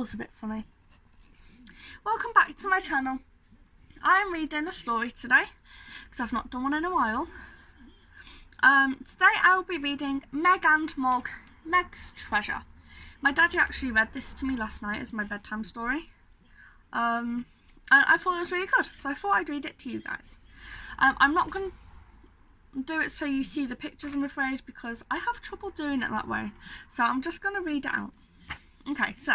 was a bit funny. Welcome back to my channel. I'm reading a story today because I've not done one in a while. Today I will be reading Meg and Mog, Meg's Treasure. My daddy actually read this to me last night as my bedtime story. And I thought it was really good, so I thought I'd read it to you guys. I'm not going to do it so you see the pictures, I'm afraid, because I have trouble doing it that way. So I'm just going to read it out. Okay, so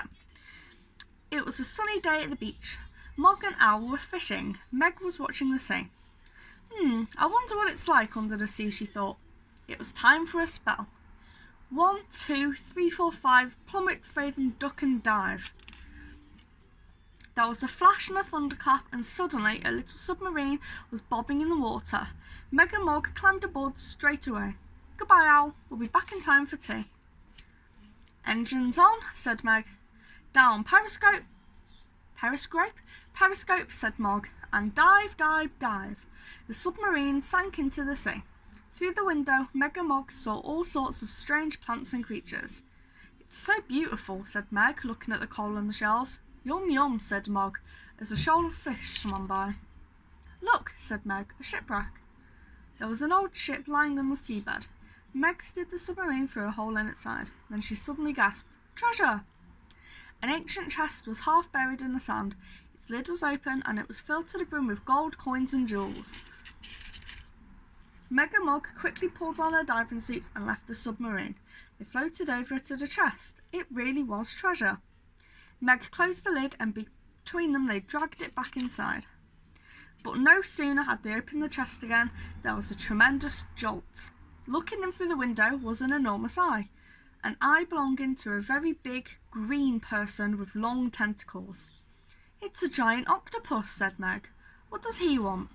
it was a sunny day at the beach. Mog and Owl were fishing. Meg was watching the sea. I wonder what it's like under the sea, she thought. It was time for a spell. 1, 2, 3, 4, 5, plummet, fade and duck and dive. There was a flash and a thunderclap, and suddenly a little submarine was bobbing in the water. Meg and Mog climbed aboard straight away. Goodbye, Owl. We'll be back in time for tea. Engines on, said Meg. Down, periscope. Periscope, said Mog. And dive, dive, dive. The submarine sank into the sea. Through the window, Meg and Mog saw all sorts of strange plants and creatures. It's so beautiful, said Meg, looking at the coral and the shells. Yum yum, said Mog, as a shoal of fish swam by. Look, said Meg, a shipwreck. There was an old ship lying on the seabed. Meg steered the submarine through a hole in its side. Then she suddenly gasped, Treasure! An ancient chest was half buried in the sand. Its lid was open and it was filled to the brim with gold, coins and jewels. Meg and Mog quickly pulled on their diving suits and left the submarine. They floated over to the chest. It really was treasure. Meg closed the lid and between them they dragged it back inside. But no sooner had they opened the chest again, there was a tremendous jolt. Looking in through the window was an enormous eye. An eye belonging to a very big, green person with long tentacles. It's a giant octopus, said Meg. What does he want?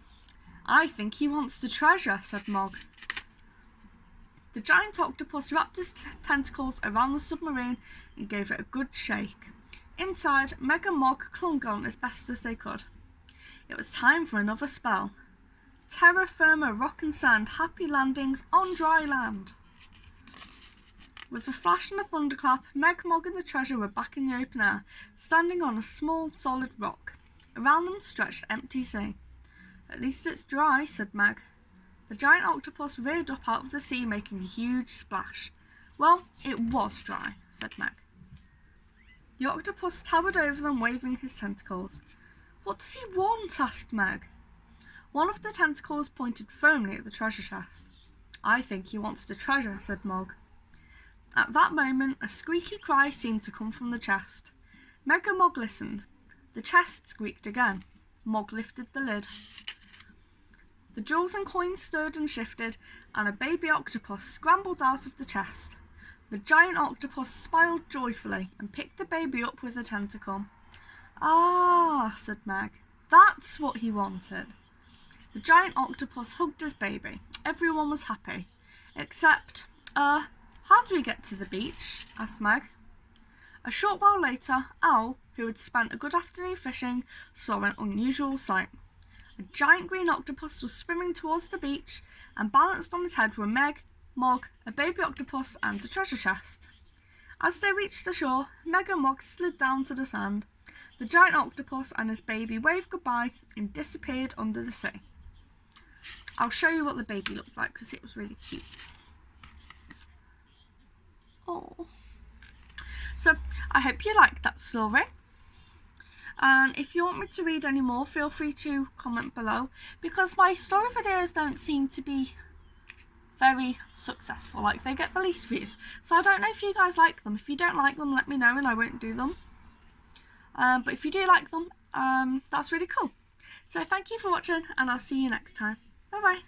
I think he wants the treasure, said Mog. The giant octopus wrapped his tentacles around the submarine and gave it a good shake. Inside, Meg and Mog clung on as best as they could. It was time for another spell. Terra firma, rock and sand, happy landings on dry land. With a flash and a thunderclap, Meg, Mog and the treasure were back in the open air, standing on a small, solid rock. Around them stretched empty sea. At least it's dry, said Meg. The giant octopus reared up out of the sea, making a huge splash. Well, it was dry, said Meg. The octopus towered over them, waving his tentacles. What does he want? Asked Meg. One of the tentacles pointed firmly at the treasure chest. I think he wants the treasure, said Mog. At that moment, a squeaky cry seemed to come from the chest. Meg and Mog listened. The chest squeaked again. Mog lifted the lid. The jewels and coins stirred and shifted, and a baby octopus scrambled out of the chest. The giant octopus smiled joyfully and picked the baby up with a tentacle. Ah, said Meg, that's what he wanted. The giant octopus hugged his baby. Everyone was happy. Except, how do we get to the beach? Asked Meg. A short while later, Owl, who had spent a good afternoon fishing, saw an unusual sight. A giant green octopus was swimming towards the beach, and balanced on its head were Meg, Mog, a baby octopus, and the treasure chest. As they reached the shore, Meg and Mog slid down to the sand. The giant octopus and his baby waved goodbye and disappeared under the sea. I'll show you what the baby looked like because it was really cute. Oh. So, I hope you liked that story. And if you want me to read any more, feel free to comment below, because my story videos don't seem to be very successful. Like, they get the least views. So I don't know if you guys like them. If you don't like them, let me know and I won't do them. But if you do like them, that's really cool. So thank you for watching and I'll see you next time. Bye bye.